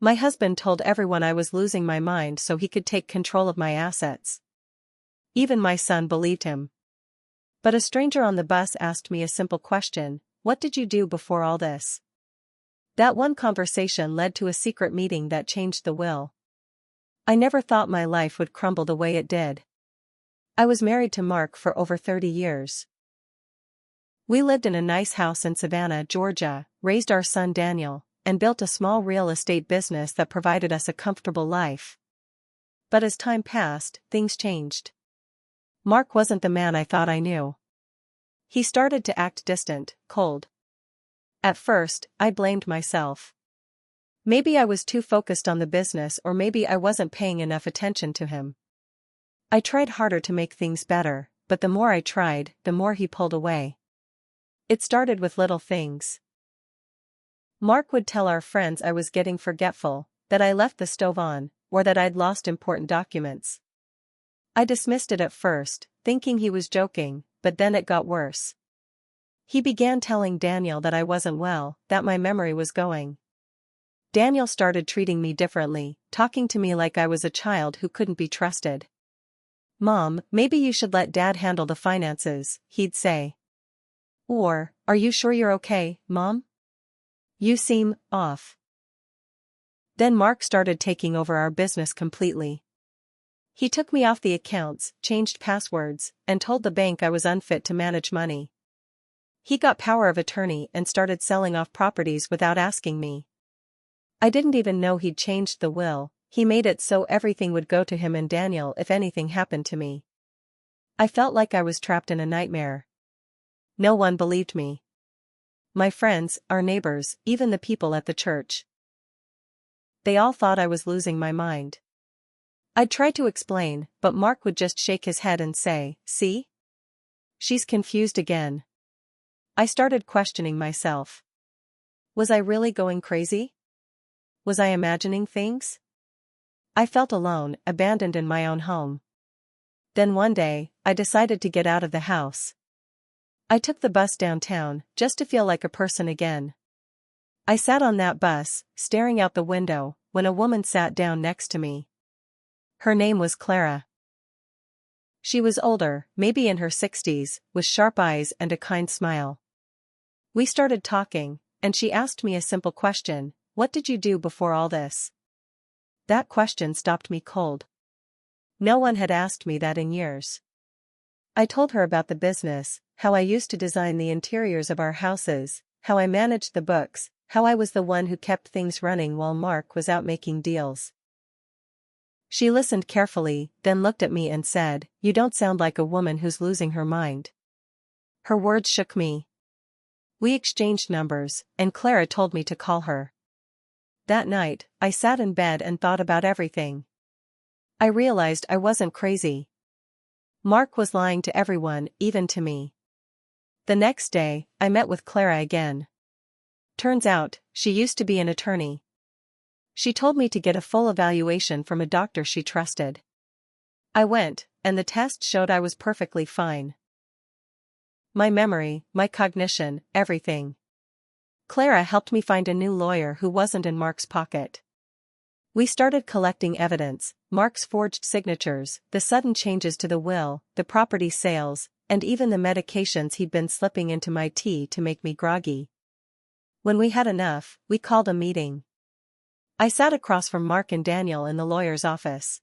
My husband told everyone I was losing my mind so he could take control of my assets. Even my son believed him. But a stranger on the bus asked me a simple question: what did you do before all this? That one conversation led to a secret meeting that changed the will. I never thought my life would crumble the way it did. I was married to Mark for over 30 years. We lived in a nice house in Savannah, Georgia, raised our son Daniel, and built a small real estate business that provided us a comfortable life. But as time passed, things changed. Mark wasn't the man I thought I knew. He started to act distant, cold. At first, I blamed myself. Maybe I was too focused on the business, or maybe I wasn't paying enough attention to him. I tried harder to make things better, but the more I tried, the more he pulled away. It started with little things. Mark would tell our friends I was getting forgetful, that I left the stove on, or that I'd lost important documents. I dismissed it at first, thinking he was joking, but then it got worse. He began telling Daniel that I wasn't well, that my memory was going. Daniel started treating me differently, talking to me like I was a child who couldn't be trusted. "Mom, maybe you should let Dad handle the finances," he'd say. Or, "Are you sure you're okay, Mom? You seem off." Then Mark started taking over our business completely. He took me off the accounts, changed passwords, and told the bank I was unfit to manage money. He got power of attorney and started selling off properties without asking me. I didn't even know he'd changed the will. He made it so everything would go to him and Daniel if anything happened to me. I felt like I was trapped in a nightmare. No one believed me. My friends, our neighbors, even the people at the church. They all thought I was losing my mind. I'd try to explain, but Mark would just shake his head and say, "See? She's confused again." I started questioning myself. Was I really going crazy? Was I imagining things? I felt alone, abandoned in my own home. Then one day, I decided to get out of the house. I took the bus downtown, just to feel like a person again. I sat on that bus, staring out the window, when a woman sat down next to me. Her name was Clara. She was older, maybe in her 60s, with sharp eyes and a kind smile. We started talking, and she asked me a simple question: "What did you do before all this?" That question stopped me cold. No one had asked me that in years. I told her about the business, how I used to design the interiors of our houses, how I managed the books, how I was the one who kept things running while Mark was out making deals. She listened carefully, then looked at me and said, "You don't sound like a woman who's losing her mind." Her words shook me. We exchanged numbers, and Clara told me to call her. That night, I sat in bed and thought about everything. I realized I wasn't crazy. Mark was lying to everyone, even to me. The next day, I met with Clara again. Turns out, she used to be an attorney. She told me to get a full evaluation from a doctor she trusted. I went, and the test showed I was perfectly fine. My memory, my cognition, everything. Clara helped me find a new lawyer who wasn't in Mark's pocket. We started collecting evidence: Mark's forged signatures, the sudden changes to the will, the property sales, and even the medications he'd been slipping into my tea to make me groggy. When we had enough, we called a meeting. I sat across from Mark and Daniel in the lawyer's office.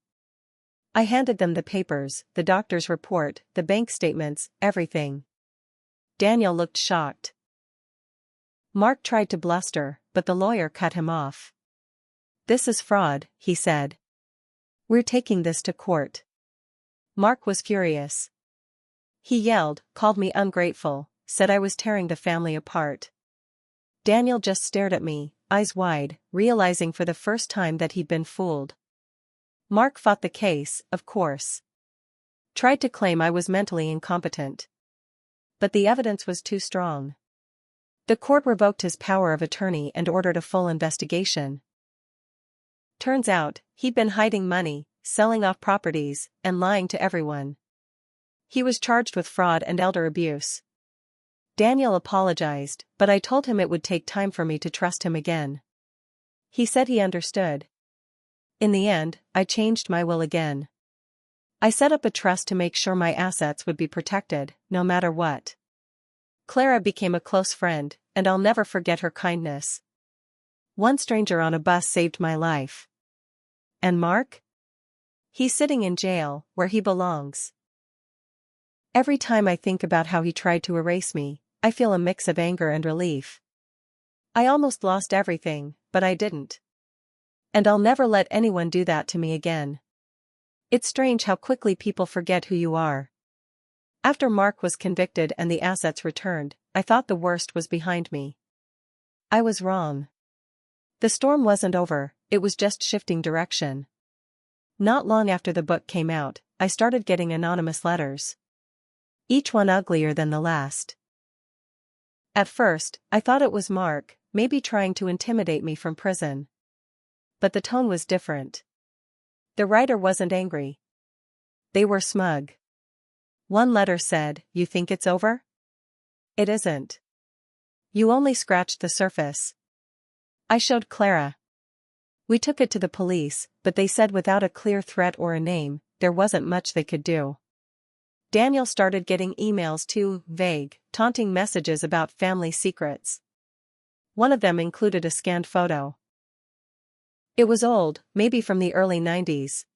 I handed them the papers, the doctor's report, the bank statements, everything. Daniel looked shocked. Mark tried to bluster, but the lawyer cut him off. "This is fraud," he said. "We're taking this to court." Mark was furious. He yelled, called me ungrateful, said I was tearing the family apart. Daniel just stared at me, eyes wide, realizing for the first time that he'd been fooled. Mark fought the case, of course. Tried to claim I was mentally incompetent. But the evidence was too strong. The court revoked his power of attorney and ordered a full investigation. Turns out, he'd been hiding money, selling off properties, and lying to everyone. He was charged with fraud and elder abuse. Daniel apologized, but I told him it would take time for me to trust him again. He said he understood. In the end, I changed my will again. I set up a trust to make sure my assets would be protected, no matter what. Clara became a close friend, and I'll never forget her kindness. One stranger on a bus saved my life. And Mark? He's sitting in jail, where he belongs. Every time I think about how he tried to erase me, I feel a mix of anger and relief. I almost lost everything, but I didn't. And I'll never let anyone do that to me again. It's strange how quickly people forget who you are. After Mark was convicted and the assets returned, I thought the worst was behind me. I was wrong. The storm wasn't over, it was just shifting direction. Not long after the book came out, I started getting anonymous letters. Each one uglier than the last. At first, I thought it was Mark, maybe trying to intimidate me from prison. But the tone was different. The writer wasn't angry. They were smug. One letter said, "You think it's over? It isn't. You only scratched the surface." I showed Clara. We took it to the police, but they said without a clear threat or a name, there wasn't much they could do. Daniel started getting emails too, vague, taunting messages about family secrets. One of them included a scanned photo. It was old, maybe from the early 90s.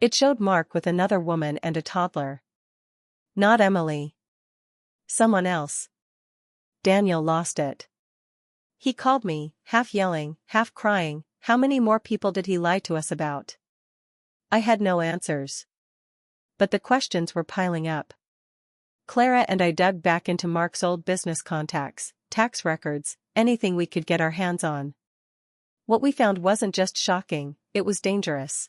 It showed Mark with another woman and a toddler. Not Emily. Someone else. Daniel lost it. He called me, half yelling, half crying. How many more people did he lie to us about? I had no answers. But the questions were piling up. Clara and I dug back into Mark's old business contacts, tax records, anything we could get our hands on. What we found wasn't just shocking, it was dangerous.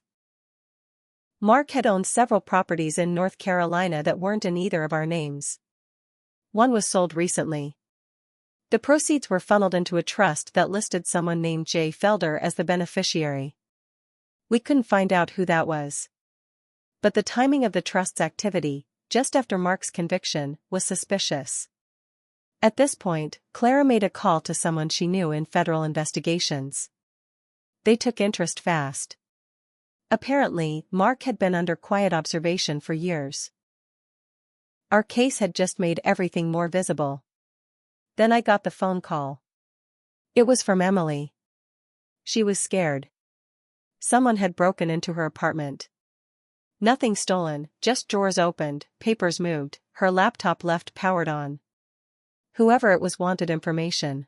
Mark had owned several properties in North Carolina that weren't in either of our names. One was sold recently. The proceeds were funneled into a trust that listed someone named Jay Felder as the beneficiary. We couldn't find out who that was. But the timing of the trust's activity, just after Mark's conviction, was suspicious. At this point, Clara made a call to someone she knew in federal investigations. They took interest fast. Apparently, Mark had been under quiet observation for years. Our case had just made everything more visible. Then I got the phone call. It was from Emily. She was scared. Someone had broken into her apartment. Nothing stolen, just drawers opened, papers moved, her laptop left powered on. Whoever it was wanted information.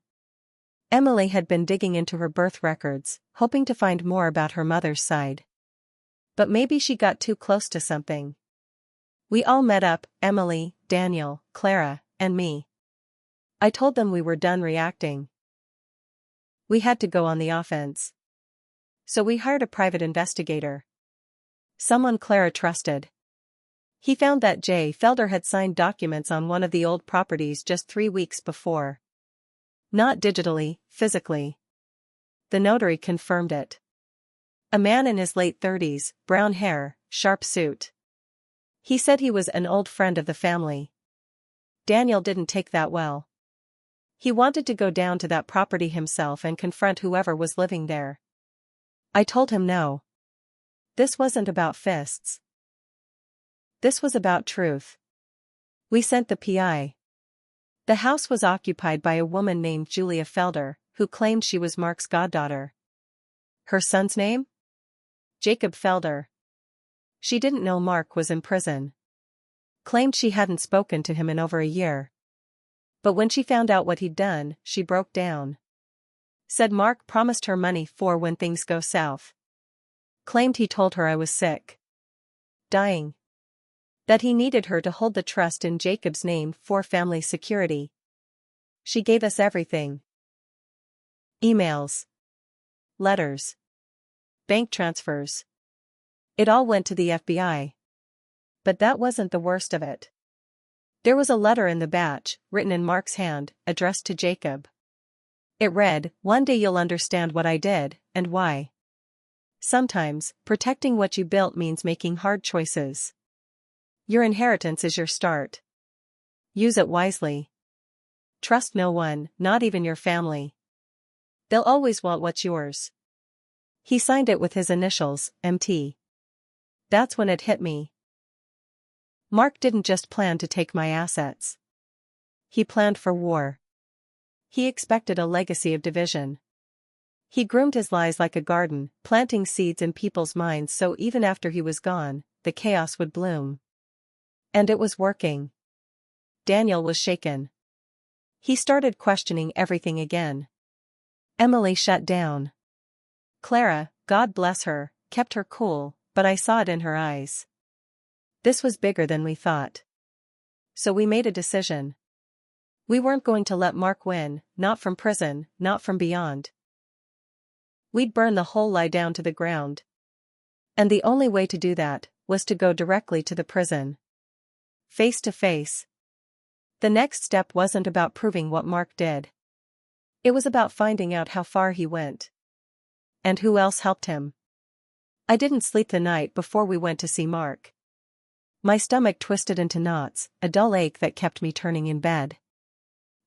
Emily had been digging into her birth records, hoping to find more about her mother's side. But maybe she got too close to something. We all met up, Emily, Daniel, Clara, and me. I told them we were done reacting. We had to go on the offense. So we hired a private investigator. Someone Clara trusted. He found that Jay Felder had signed documents on one of the old properties just 3 weeks before. Not digitally, physically. The notary confirmed it. A man in his late 30s, brown hair, sharp suit. He said he was an old friend of the family. Daniel didn't take that well. He wanted to go down to that property himself and confront whoever was living there. I told him no. This wasn't about fists. This was about truth. We sent the PI. The house was occupied by a woman named Julia Felder, who claimed she was Mark's goddaughter. Her son's name? Jacob Felder. She didn't know Mark was in prison. Claimed she hadn't spoken to him in over a year. But when she found out what he'd done, she broke down. Said Mark promised her money for when things go south. Claimed he told her I was sick. Dying. That he needed her to hold the trust in Jacob's name for family security. She gave us everything. Emails. Letters. Bank transfers. It all went to the FBI. But that wasn't the worst of it. There was a letter in the batch, written in Mark's hand, addressed to Jacob. It read, "One day you'll understand what I did, and why. Sometimes, protecting what you built means making hard choices. Your inheritance is your start. Use it wisely. Trust no one, not even your family." They'll always want what's yours. He signed it with his initials, MT. That's when it hit me. Mark didn't just plan to take my assets. He planned for war. He expected a legacy of division. He groomed his lies like a garden, planting seeds in people's minds so even after he was gone, the chaos would bloom. And it was working. Daniel was shaken. He started questioning everything again. Emily shut down. Clara, God bless her, kept her cool, but I saw it in her eyes. This was bigger than we thought. So we made a decision. We weren't going to let Mark win, not from prison, not from beyond. We'd burn the whole lie down to the ground. And the only way to do that was to go directly to the prison. Face to face. The next step wasn't about proving what Mark did. It was about finding out how far he went. And who else helped him. I didn't sleep the night before we went to see Mark. My stomach twisted into knots, a dull ache that kept me turning in bed.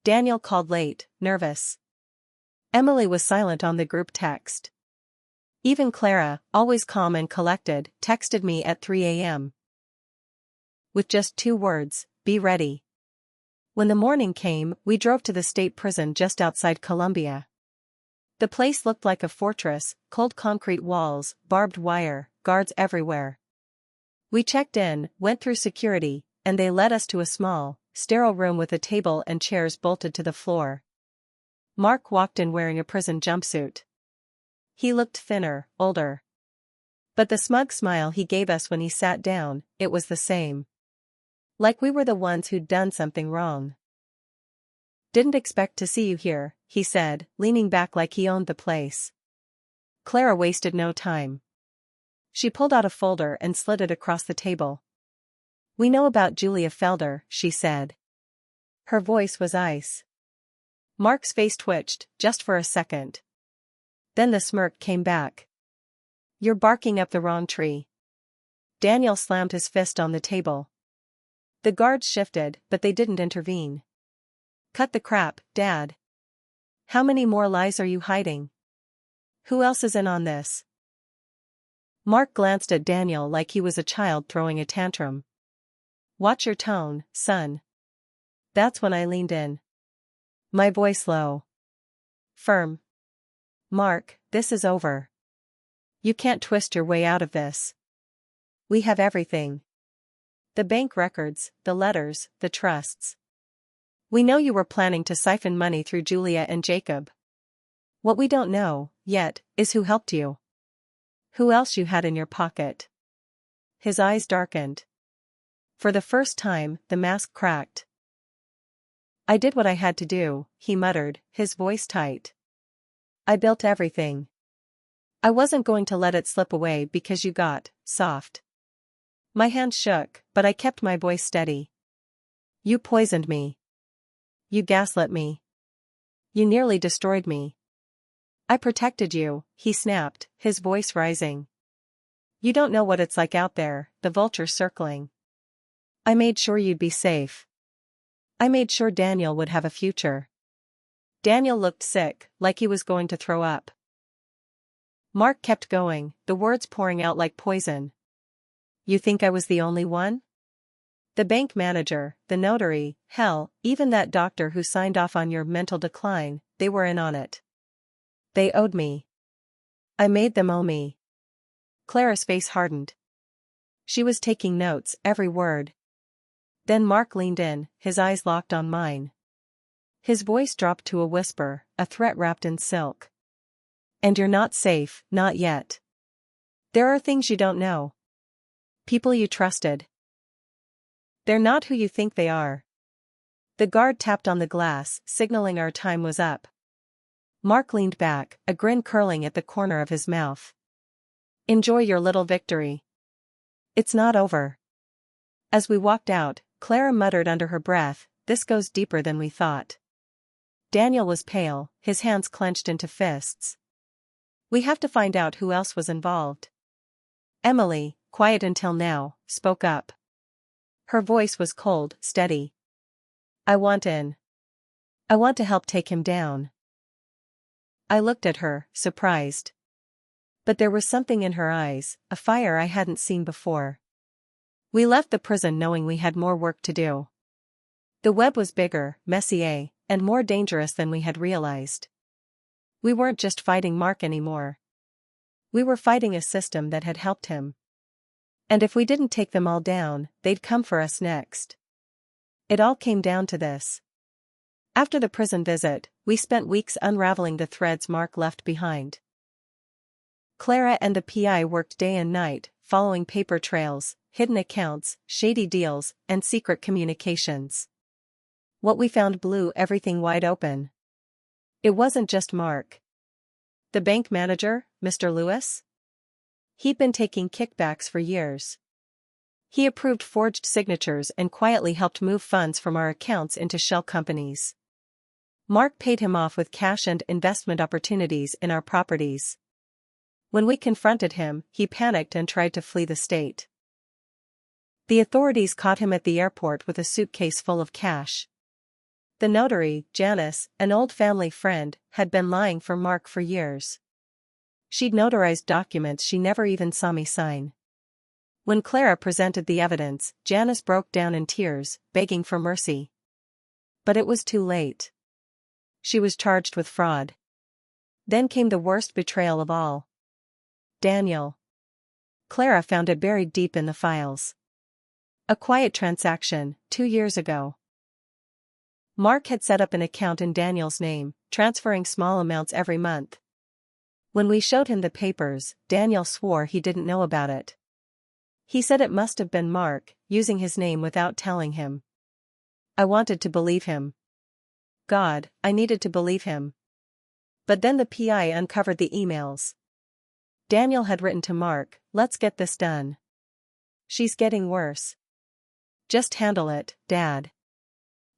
Daniel called late, nervous. Emily was silent on the group text. Even Clara, always calm and collected, texted me at 3 a.m. with just 2 words, "Be ready." When the morning came, we drove to the state prison just outside Columbia. The place looked like a fortress, cold concrete walls, barbed wire, guards everywhere. We checked in, went through security, and they led us to a small, sterile room with a table and chairs bolted to the floor. Mark walked in wearing a prison jumpsuit. He looked thinner, older. But the smug smile he gave us when he sat down, it was the same. Like we were the ones who'd done something wrong. "Didn't expect to see you here," he said, leaning back like he owned the place. Clara wasted no time. She pulled out a folder and slid it across the table. "We know about Julia Felder," she said. Her voice was ice. Mark's face twitched, just for a second. Then the smirk came back. "You're barking up the wrong tree." Daniel slammed his fist on the table. The guards shifted, but they didn't intervene. "Cut the crap, Dad. How many more lies are you hiding? Who else is in on this?" Mark glanced at Daniel like he was a child throwing a tantrum. "Watch your tone, son." That's when I leaned in. My voice low. Firm. "Mark, this is over. You can't twist your way out of this. We have everything. The bank records, the letters, the trusts. We know you were planning to siphon money through Julia and Jacob. What we don't know, yet, is who helped you. Who else you had in your pocket." His eyes darkened. For the first time, the mask cracked. "I did what I had to do," he muttered, his voice tight. "I built everything. I wasn't going to let it slip away because you got soft." My hand shook, but I kept my voice steady. "You poisoned me. You gaslit me. You nearly destroyed me. I protected you," he snapped, his voice rising. "You don't know what it's like out there, the vultures circling. I made sure you'd be safe. I made sure Daniel would have a future." Daniel looked sick, like he was going to throw up. Mark kept going, the words pouring out like poison. "You think I was the only one? The bank manager, the notary, hell, even that doctor who signed off on your mental decline, they were in on it. They owed me. I made them owe me." Clara's face hardened. She was taking notes, every word. Then Mark leaned in, his eyes locked on mine. His voice dropped to a whisper, a threat wrapped in silk. "And you're not safe, not yet. There are things you don't know. People you trusted. They're not who you think they are." The guard tapped on the glass, signaling our time was up. Mark leaned back, a grin curling at the corner of his mouth. "Enjoy your little victory. It's not over." As we walked out, Clara muttered under her breath, "This goes deeper than we thought." Daniel was pale, his hands clenched into fists. "We have to find out who else was involved." Emily, quiet until now, spoke up. Her voice was cold, steady. "I want in. I want to help take him down." I looked at her, surprised. But there was something in her eyes, a fire I hadn't seen before. We left the prison knowing we had more work to do. The web was bigger, messier, and more dangerous than we had realized. We weren't just fighting Mark anymore. We were fighting a system that had helped him. And if we didn't take them all down, they'd come for us next. It all came down to this. After the prison visit, we spent weeks unraveling the threads Mark left behind. Clara and the PI worked day and night, following paper trails, hidden accounts, shady deals, and secret communications. What we found blew everything wide open. It wasn't just Mark. The bank manager, Mr. Lewis? He'd been taking kickbacks for years. He approved forged signatures and quietly helped move funds from our accounts into shell companies. Mark paid him off with cash and investment opportunities in our properties. When we confronted him, he panicked and tried to flee the state. The authorities caught him at the airport with a suitcase full of cash. The notary, Janice, an old family friend, had been lying for Mark for years. She'd notarized documents she never even saw me sign. When Clara presented the evidence, Janice broke down in tears, begging for mercy. But it was too late. She was charged with fraud. Then came the worst betrayal of all. Daniel. Clara found it buried deep in the files. A quiet transaction, 2 years ago. Mark had set up an account in Daniel's name, transferring small amounts every month. When we showed him the papers, Daniel swore he didn't know about it. He said it must have been Mark, using his name without telling him. I wanted to believe him. God, I needed to believe him. But then the PI uncovered the emails. Daniel had written to Mark, "Let's get this done. She's getting worse. Just handle it, Dad.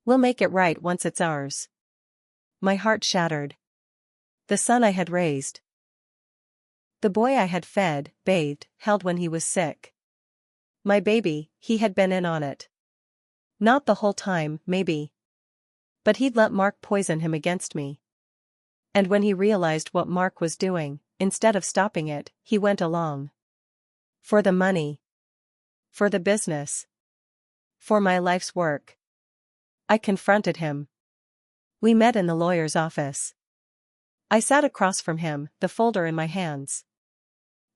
We'll make it right once it's ours." My heart shattered. The son I had raised. The boy I had fed, bathed, held when he was sick. My baby, he had been in on it. Not the whole time, maybe. But he'd let Mark poison him against me. And when he realized what Mark was doing, instead of stopping it, he went along. For the money. For the business. For my life's work. I confronted him. We met in the lawyer's office. I sat across from him, the folder in my hands.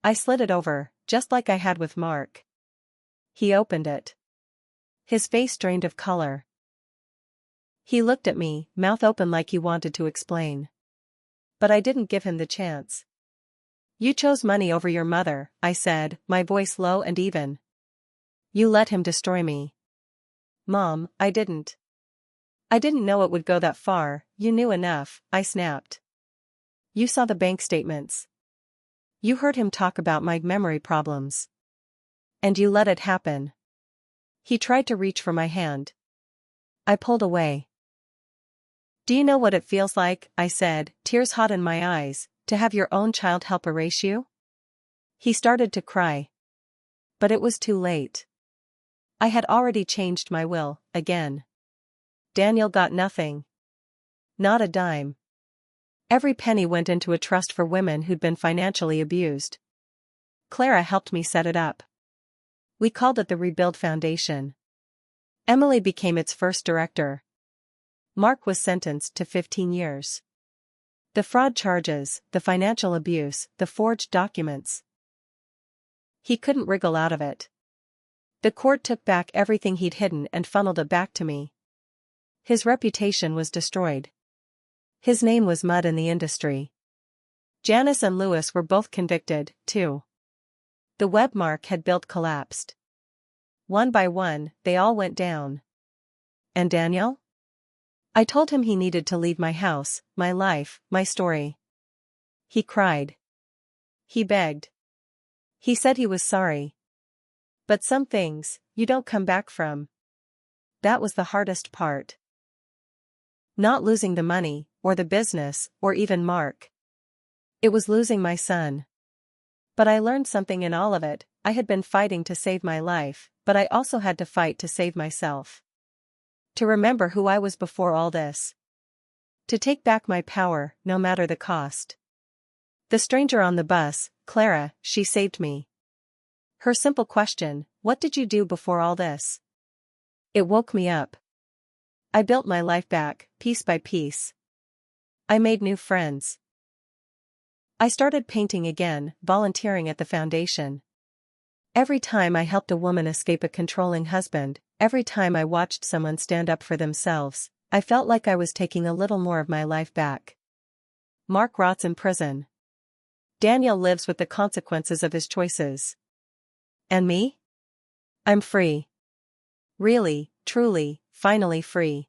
I slid it over, just like I had with Mark. He opened it. His face drained of color. He looked at me, mouth open like he wanted to explain. But I didn't give him the chance. "You chose money over your mother," I said, my voice low and even. "You let him destroy me." "Mom, I didn't. I didn't know it would go that far." "You knew enough," I snapped. "You saw the bank statements. You heard him talk about my memory problems. And you let it happen." He tried to reach for my hand. I pulled away. "Do you know what it feels like," I said, tears hot in my eyes, "to have your own child help erase you?" He started to cry. But it was too late. I had already changed my will, again. Daniel got nothing. Not a dime. Every penny went into a trust for women who'd been financially abused. Clara helped me set it up. We called it the Rebuild Foundation. Emily became its first director. Mark was sentenced to 15 years. The fraud charges, the financial abuse, the forged documents. He couldn't wriggle out of it. The court took back everything he'd hidden and funneled it back to me. His reputation was destroyed. His name was mud in the industry. Janice and Lewis were both convicted, too. The web Mark had built collapsed. One by one, they all went down. And Daniel? I told him he needed to leave my house, my life, my story. He cried. He begged. He said he was sorry. But some things, you don't come back from. That was the hardest part. Not losing the money, or the business, or even Mark. It was losing my son. But I learned something in all of it. I had been fighting to save my life, but I also had to fight to save myself. To remember who I was before all this. To take back my power, no matter the cost. The stranger on the bus, Clara, she saved me. Her simple question, what did you do before all this? It woke me up. I built my life back, piece by piece. I made new friends. I started painting again, volunteering at the foundation. Every time I helped a woman escape a controlling husband, every time I watched someone stand up for themselves, I felt like I was taking a little more of my life back. Mark rots in prison. Daniel lives with the consequences of his choices. And me? I'm free. Really, truly, finally free.